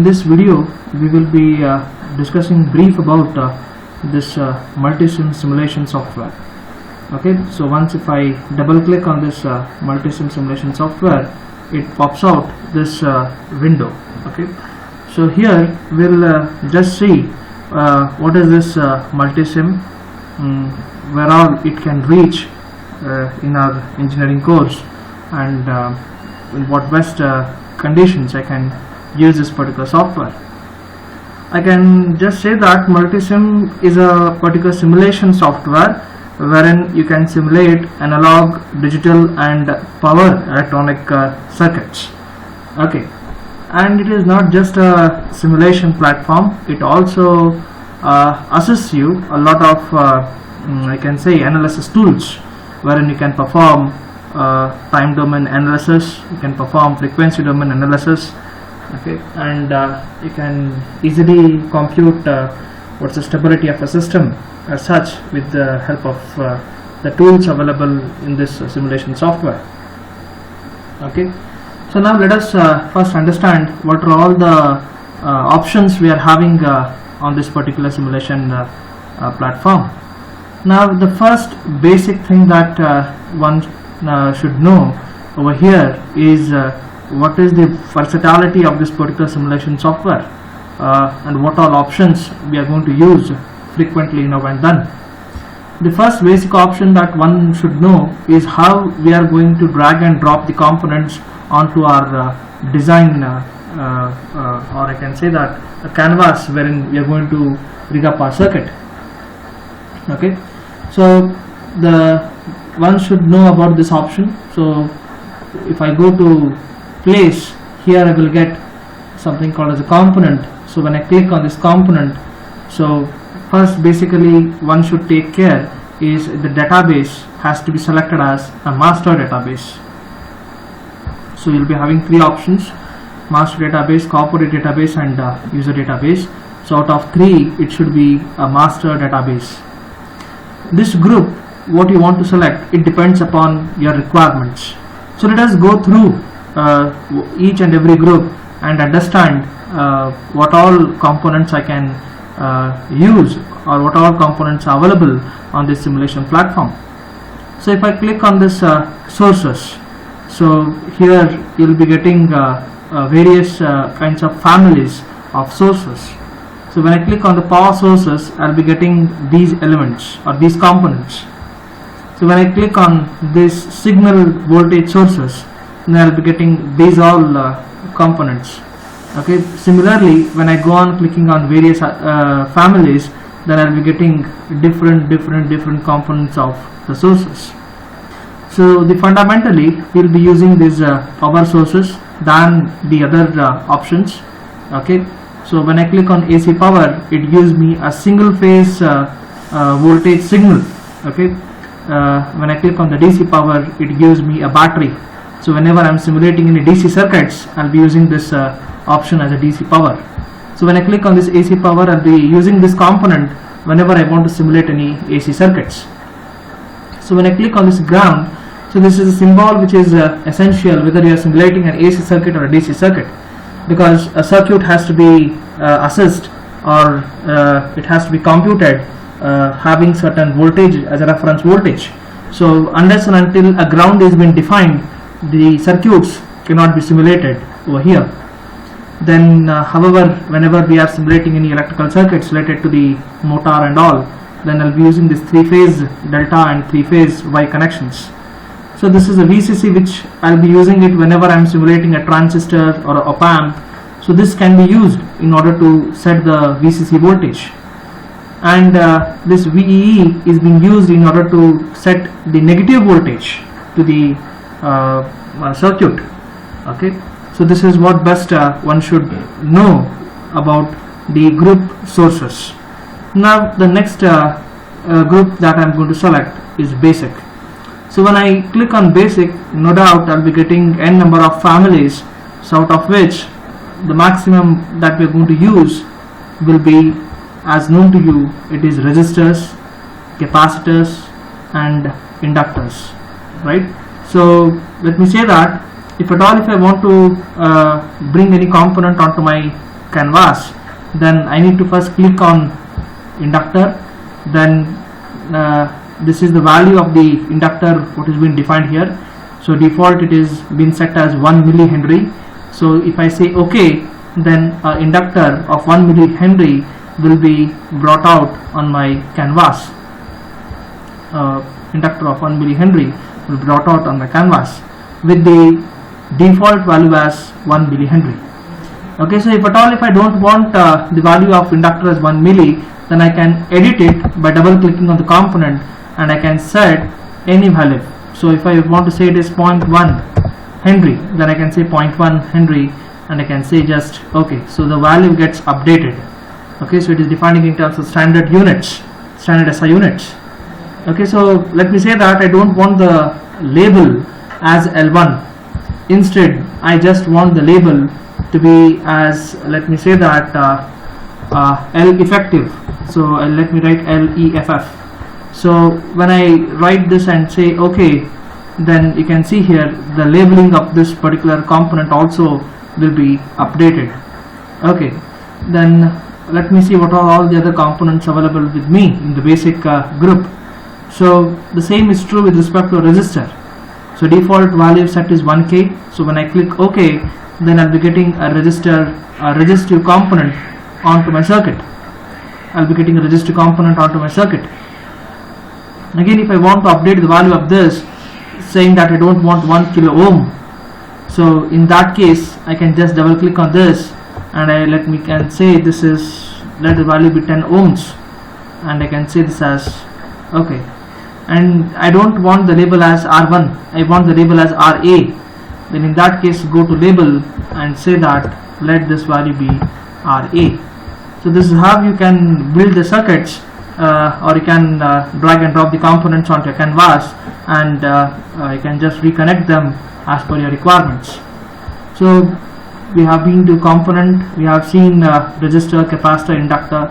In this video we will be discussing brief about this multi-sim simulation software. Okay, so once if I double click on this multi-sim simulation software, it pops out this window. Okay, so here we'll just see what is this multi-sim, where all it can reach in our engineering course, and in what best conditions I can use this particular software. I can just say that multisim is a particular simulation software wherein you can simulate analog, digital and power electronic circuits. Okay, and it is not just a simulation platform, it also assists you a lot of I can say analysis tools, wherein you can perform time domain analysis, you can perform frequency domain analysis. Okay, and you can easily compute what's the stability of a system as such with the help of the tools available in this simulation software. Okay, so now let us first understand what are all the options we are having on this particular simulation platform. Now the first basic thing that one should know over here is what is the versatility of this particular simulation software and what all options we are going to use frequently now and then. The first basic option that one should know is how we are going to drag and drop the components onto our design or I can say that a canvas wherein we are going to rig up our circuit. Okay, so the one should know about this option. So if I go to place, here I will get something called as a component. So when I click on this component, so first basically one should take care is the database has to be selected as a master database. So you'll be having three options: master database, corporate database and user database. So out of three it should be a master database. This group, what you want to select, it depends upon your requirements. So let us go through each and every group and understand what all components I can use or what all components are available on this simulation platform. So if I click on this sources, so here you will be getting various kinds of families of sources. So when I click on the power sources, I will be getting these elements or these components. So when I click on this signal voltage sources, then I will be getting these all components. Okay, similarly when I go on clicking on various families, then I will be getting different components of the sources. So fundamentally we will be using these power sources than the other options. Okay, so when I click on AC power, it gives me a single phase voltage signal. Okay, when I click on the DC power, it gives me a battery. So whenever I am simulating any DC circuits, I will be using this option as a DC power. So when I click on this AC power, I will be using this component whenever I want to simulate any AC circuits. So when I click on this ground, so this is a symbol which is essential whether you are simulating an AC circuit or a DC circuit, because a circuit has to be assessed or it has to be computed having certain voltage as a reference voltage. So unless and until a ground is been defined, the circuits cannot be simulated over here. Then however, whenever we are simulating any electrical circuits related to the motor and all, then I'll be using this three-phase delta and three-phase Y connections. So this is a VCC which I'll be using it whenever I'm simulating a transistor or a op amp. So this can be used in order to set the VCC voltage, and this VEE is being used in order to set the negative voltage to the circuit. Okay, so this is what best one should know about the group sources. Now the next group that I'm going to select is basic. So when I click on basic, no doubt I'll be getting n number of families, so out of which the maximum that we're going to use will be, as known to you, it is resistors, capacitors and inductors, right? So let me say that if at all if I want to bring any component onto my canvas, then I need to first click on inductor. Then this is the value of the inductor what is being defined here. So default it is been set as 1 millihenry. So if I say OK, then inductor of 1 millihenry will be brought out on my canvas. Inductor of 1 millihenry will be brought out on my canvas with the default value as 1 millihenry. Okay, so if at all if I don't want the value of inductor as 1 milli, then I can edit it by double clicking on the component and I can set any value. So if I want to say it is 0.1 Henry, then I can say 0.1 Henry and I can say just OK. So the value gets updated. Okay, so it is defining in terms of standard units, standard SI units. Okay, so let me say that I don't want the label as L1. Instead, I just want the label to be as, let me say that L effective. So let me write LEFF. So when I write this and say OK, then you can see here the labeling of this particular component also will be updated. Okay, then let me see what are all the other components available with me in the basic group. So the same is true with respect to a resistor. So default value set is 1K. So when I click OK, then I'll be getting a resistive component onto my circuit. I'll be getting a resistive component onto my circuit. Again, if I want to update the value of this, saying that I don't want 1 kilo ohm, so in that case I can just double click on this and can say this is, let the value be 10 ohms, and I can say this as OK. And I don't want the label as R1, I want the label as RA. Then in that case go to label and say that let this value be RA. So this is how you can build the circuits, or you can drag and drop the components onto a canvas and you can just reconnect them as per your requirements. So we have been to component, we have seen resistor, capacitor, inductor.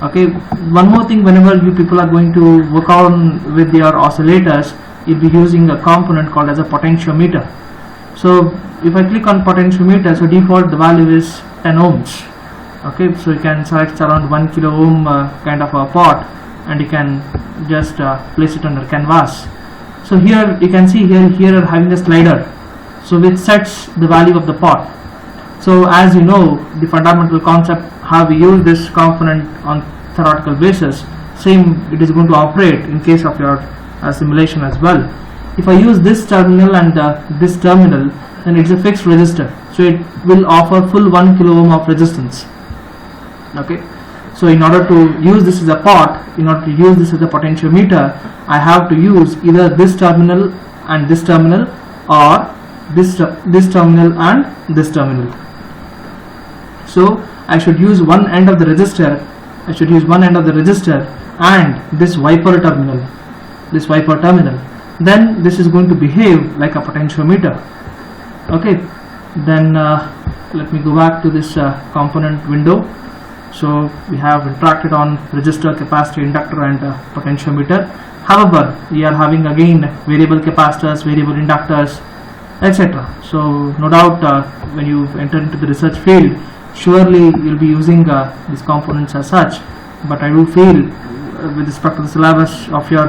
Okay, one more thing, whenever you people are going to work on with your oscillators, you'll be using a component called as a potentiometer. So if I click on potentiometer, so default the value is 10 ohms. Okay, so you can select around 1 kilo ohm kind of a pot and you can just place it on the canvas. So here you can see here having a slider, so which sets the value of the pot. So as you know, the fundamental concept how we use this component on theoretical basis, same it is going to operate in case of your simulation as well. If I use this terminal and this terminal, then it's a fixed resistor, so it will offer full 1 kilo ohm of resistance. Okay, so in order to use this as a pot, in order to use this as a potentiometer, I have to use either this terminal and this terminal, or this terminal and this terminal. So I should use one end of the resistor, and this wiper terminal, then this is going to behave like a potentiometer. Okay, then let me go back to this component window. So we have interacted on resistor, capacitor, inductor and potentiometer. However, we are having again variable capacitors, variable inductors, etc. So no doubt when you enter into the research field, surely you will be using these components as such. But I do feel with respect to the syllabus of your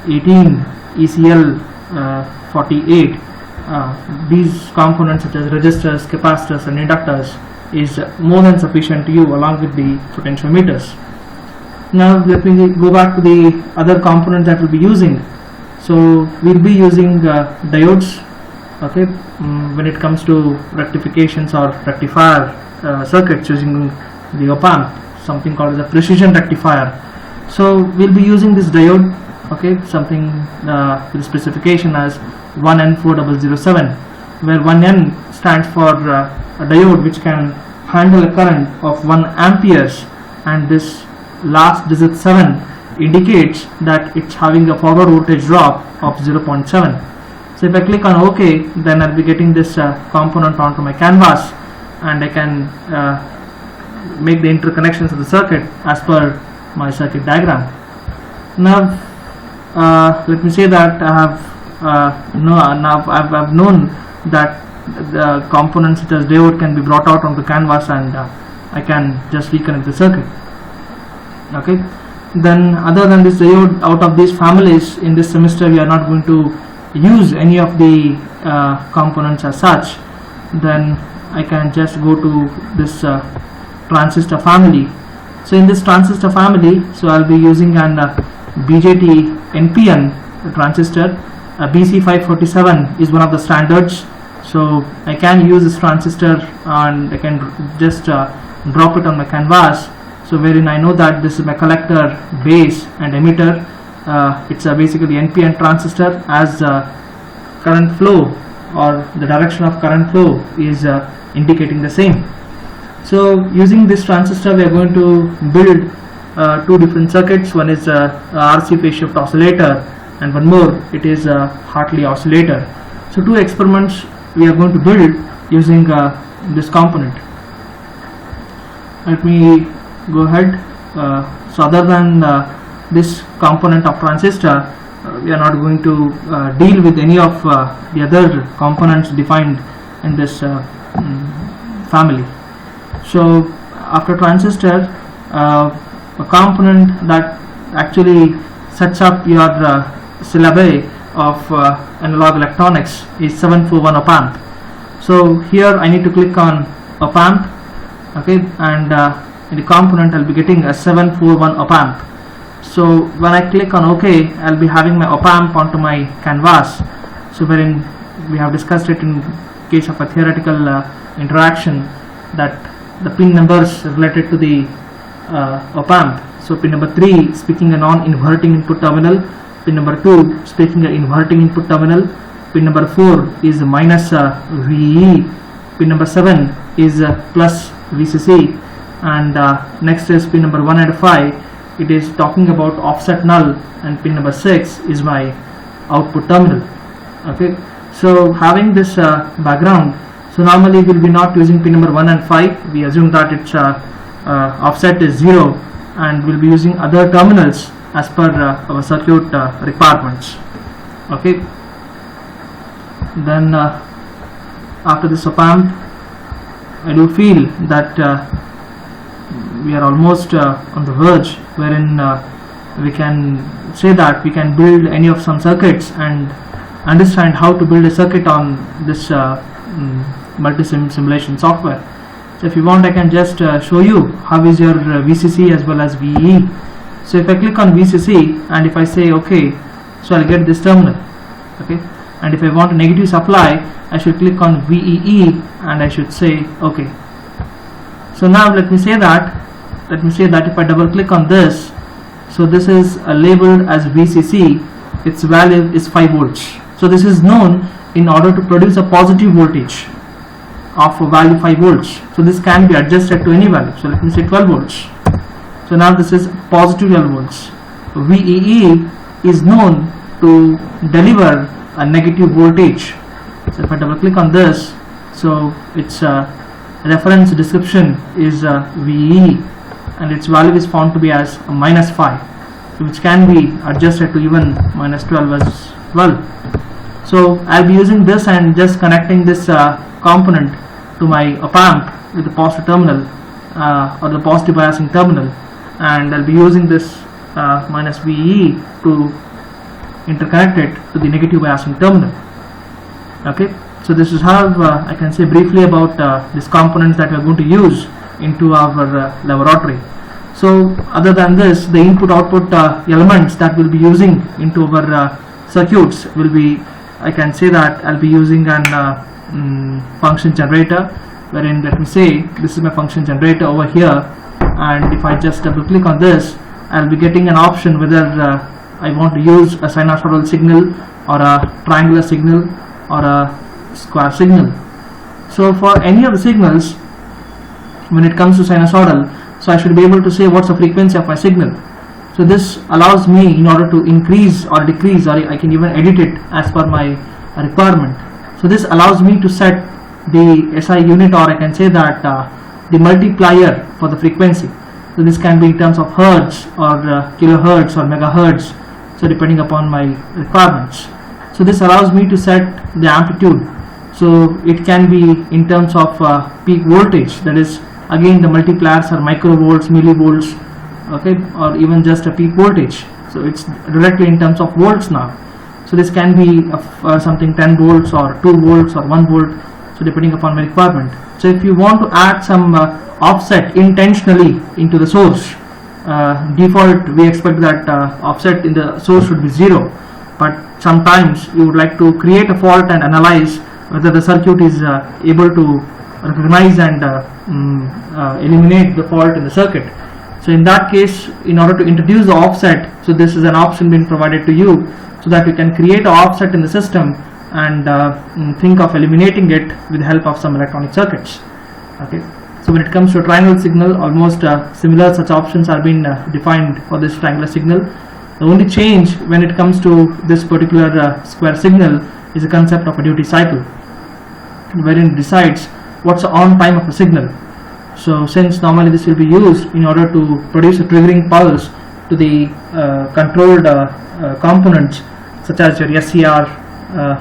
18 ECL 48, these components such as resistors, capacitors and inductors is more than sufficient to you along with the potentiometers. Now let me go back to the other components that we'll be using. So we'll be using diodes. Okay, when it comes to rectifications or rectifier circuits using the op-amp, something called as a precision rectifier. So we'll be using this diode, okay, something with specification as 1N4007, where 1N stands for a diode which can handle a current of 1 amperes, and this last digit 7 indicates that it's having a forward voltage drop of 0.7. So if I click on OK, then I'll be getting this component onto my canvas, and I can make the interconnections of the circuit as per my circuit diagram. Now let me say that I have I've known that the components such as diode can be brought out on the canvas and I can just reconnect the circuit. Okay. Then other than this diode, out of these families in this semester we are not going to use any of the components as such. Then I can just go to this transistor family. So in this transistor family, so I'll be using an BJT NPN transistor. BC547 is one of the standards, so I can use this transistor and I can just drop it on my canvas. So wherein I know that this is my collector, base and emitter. It's basically NPN transistor, as current flow or the direction of current flow is indicating the same. So using this transistor we are going to build two different circuits. One is RC phase shift oscillator and one more, it is a Hartley oscillator. So two experiments we are going to build using this component. Let me go ahead. So other than this component of transistor, we are not going to deal with any of the other components defined in this family. So after transistor, a component that actually sets up your syllabi of analog electronics is 741 op amp. So here I need to click on op amp, okay, and in the component I'll be getting a 741 op amp. So when I click on OK, I'll be having my op amp onto my canvas. So wherein we have discussed it in case of a theoretical interaction, that the pin numbers related to the op amp. So pin number 3 speaking a non-inverting input terminal, pin number 2 speaking an inverting input terminal, pin number 4 is minus VEE, pin number 7 is plus VCC, and next is pin number 1 and 5. It is talking about offset null, and pin number 6 is my output terminal. Okay, so having this background, so normally we will be not using pin number 1 and 5. We assume that its offset is 0, and we'll be using other terminals as per our circuit requirements. Okay, then after this op amp, I do feel that we are almost on the verge wherein we can say that we can build any of some circuits and understand how to build a circuit on this multisim simulation software. So if you want, I can just show you how is your VCC as well as VEE. So if I click on VCC and if I say OK, so I'll get this terminal. Okay, and if I want a negative supply, I should click on VEE and I should say OK. So now let me say that if I double click on this, so this is labeled as VCC, its value is 5 volts. So this is known in order to produce a positive voltage of a value 5 volts. So this can be adjusted to any value. So let me say 12 volts. So now this is positive 12 volts. VEE is known to deliver a negative voltage. So if I double click on this, so its reference description is VEE, and its value is found to be as minus 5, which can be adjusted to even minus 12 as well. So I'll be using this and just connecting this component to my op amp with the positive terminal or the positive biasing terminal, and I'll be using this minus VEE to interconnect it to the negative biasing terminal. Okay, so this is how I can say briefly about these components that we are going to use into our laboratory. So other than this, the input output elements that we'll be using into our circuits will be, I can say that I'll be using an function generator, wherein let me say this is my function generator over here, and if I just double click on this, I'll be getting an option whether I want to use a sinusoidal signal or a triangular signal or a square signal. So for any of the signals, when it comes to sinusoidal, so I should be able to say what's the frequency of my signal. So this allows me in order to increase or decrease, or I can even edit it as per my requirement. So this allows me to set the SI unit, or I can say that the multiplier for the frequency. So this can be in terms of hertz or kilohertz or megahertz, so depending upon my requirements. So this allows me to set the amplitude. So it can be in terms of peak voltage, that is again the multipliers are microvolts, millivolts, okay, or even just a peak voltage. So it's directly in terms of volts now. So this can be something 10 volts or 2 volts or 1 volt, so depending upon my requirement. So if you want to add some offset intentionally into the source, default we expect that offset in the source should be 0, but sometimes you would like to create a fault and analyze whether the circuit is able to recognize and eliminate the fault in the circuit. So in that case, in order to introduce the offset, so this is an option being provided to you so that you can create an offset in the system and think of eliminating it with the help of some electronic circuits. Okay. So when it comes to a triangle signal, almost similar such options are being defined for this triangular signal. The only change when it comes to this particular square signal is the concept of a duty cycle, wherein it decides what's the on time of a signal. So since normally this will be used in order to produce a triggering pulse to the controlled components such as your SCR,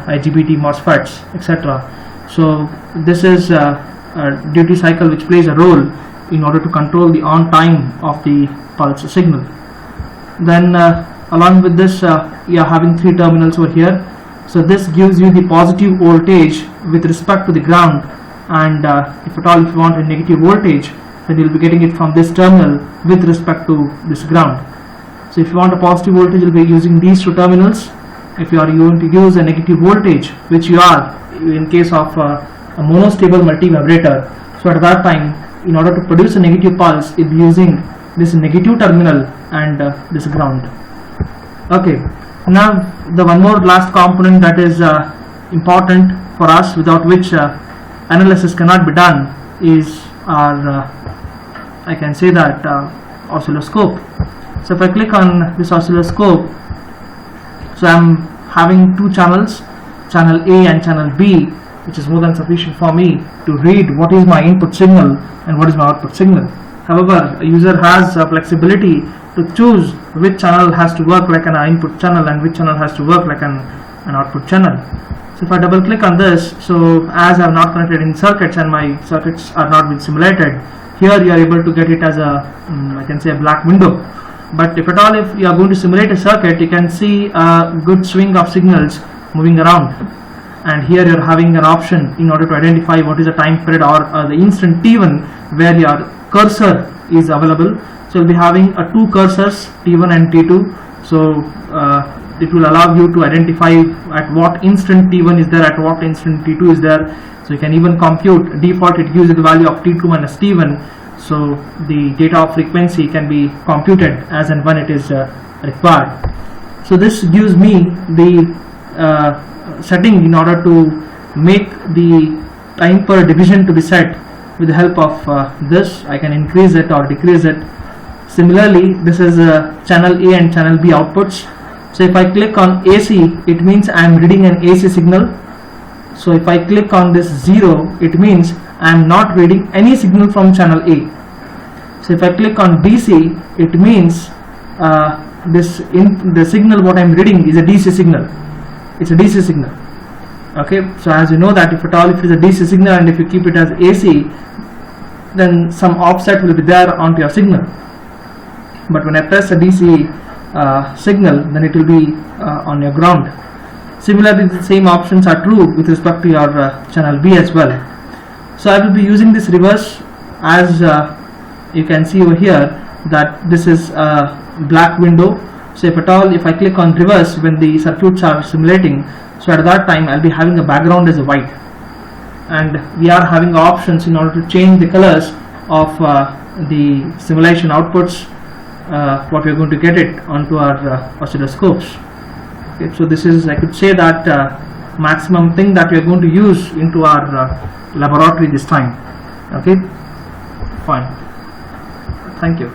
IGBT, MOSFETs, etc. So this is a duty cycle which plays a role in order to control the on time of the pulse signal. Then along with this you are having 3 terminals over here. So this gives you the positive voltage with respect to the ground, and if at all if you want a negative voltage, then you will be getting it from this terminal with respect to this ground. So if you want a positive voltage, you will be using these 2 terminals. If you are going to use a negative voltage, which you are in case of a monostable multi-vibrator, so at that time, in order to produce a negative pulse, it will be using this negative terminal and this ground. Okay, now the one more last component that is important for us, without which analysis cannot be done, is our I can say that oscilloscope. So if I click on this oscilloscope, so I am having 2 channels, channel A and channel B, which is more than sufficient for me to read what is my input signal and what is my output signal. However, a user has flexibility to choose which channel has to work like an input channel and which channel has to work like an output channel. So if I double click on this, so as I have not connected in circuits and my circuits are not been simulated, here you are able to get it as a I can say a black window. But if at all if you are going to simulate a circuit, you can see a good swing of signals moving around, and here you are having an option in order to identify what is the time period or the instant T1 where your cursor is available. So you will be having 2 cursors, T1 and T2. So it will allow you to identify at what instant T1 is there, at what instant T2 is there. So you can even compute. Default it gives you the value of T2 minus T1. So the data of frequency can be computed as and when it is required. So this gives me the setting in order to make the time per division to be set. With the help of this, I can increase it or decrease it. Similarly, this is channel A and channel B outputs. So if I click on AC, it means I am reading an AC signal. So if I click on this 0, it means I am not reading any signal from channel A. So if I click on DC, it means the signal what I am reading is a DC signal. It's a DC signal. Okay, so as you know that if at all if it is a DC signal and if you keep it as AC, then some offset will be there onto your signal. But when I press a DC signal, then it will be on your ground. Similarly, the same options are true with respect to your channel B as well. So I will be using this reverse, as you can see over here that this is a black window. So if at all if I click on reverse when the circuits are simulating, so at that time I'll be having a background as a white, and we are having options in order to change the colors of the simulation outputs, what we are going to get it onto our oscilloscopes. Okay, so this is, I could say that maximum thing that we are going to use into our laboratory this time. Okay, fine, thank you.